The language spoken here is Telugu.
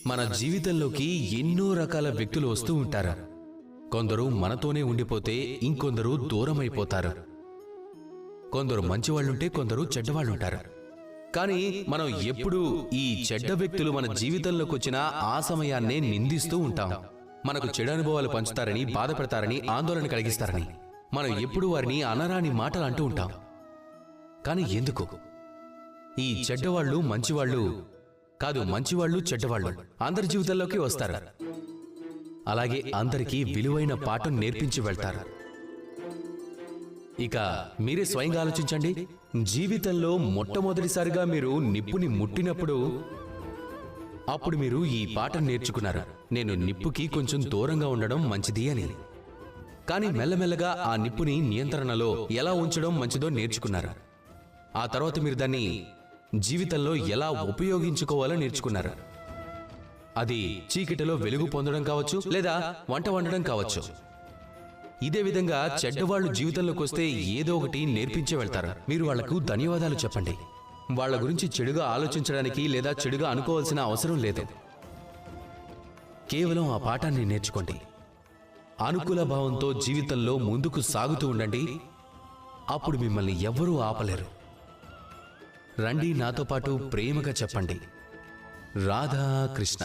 మన జీవితంలోకి ఎన్నో రకాల వ్యక్తులు వస్తూ ఉంటారు. కొందరు మనతోనే ఉండిపోతే ఇంకొందరు దూరమైపోతారు. కొందరు మంచివాళ్ళుంటే కొందరు చెడ్డవాళ్ళుంటారు. కానీ మనం ఎప్పుడూ ఈ చెడ్డ వ్యక్తులు మన జీవితంలోకి వచ్చిన ఆ సమయాన్నే నిందిస్తూ ఉంటాం. మనకు చెడు అనుభవాలు పంచుతారని, బాధపడతారని, ఆందోళన కలిగిస్తారని మనం ఎప్పుడూ వారిని అనరాని మాటలు అంటూ ఉంటాం. కానీ ఎందుకు? ఈ చెడ్డవాళ్ళు మంచివాళ్ళు కాదు, మంచివాళ్ళు చెడ్డవాళ్ళు అందరి జీవితంలోకి వస్తారు. అలాగే అందరికీ విలువైన పాఠం నేర్పించి వెళ్తారు. ఇక మీరే స్వయంగా ఆలోచించండి. జీవితంలో మొట్టమొదటిసారిగా మీరు నిప్పుని ముట్టినప్పుడు అప్పుడు మీరు ఈ పాఠం నేర్చుకున్నారు, నేను నిప్పుకి కొంచెం దూరంగా ఉండడం మంచిది అని. కానీ మెల్లమెల్లగా ఆ నిప్పుని నియంత్రణలో ఎలా ఉంచడం మంచిదో నేర్చుకున్నారు. ఆ తర్వాత మీరు దాన్ని జీవితంలో ఎలా ఉపయోగించుకోవాలో నేర్చుకున్నారు. అది చీకటిలో వెలుగు పొందడం కావచ్చు, లేదా వంట వండడం కావచ్చు. ఇదే విధంగా చెడ్డవాళ్లు జీవితంలోకి వస్తే ఏదో ఒకటి నేర్పించే వెళ్తారు. మీరు వాళ్లకు ధన్యవాదాలు చెప్పండి. వాళ్ల గురించి చెడుగా ఆలోచించడానికి లేదా చెడుగా అనుకోవాల్సిన అవసరం లేదు. కేవలం ఆ పాఠాన్ని నేర్చుకోండి. అనుకూల భావంతో జీవితంలో ముందుకు సాగుతూ ఉండండి. అప్పుడు మిమ్మల్ని ఎవ్వరూ ఆపలేరు. రండి నాతో పాటు ప్రేమగా చెప్పండి, రాధా కృష్ణ.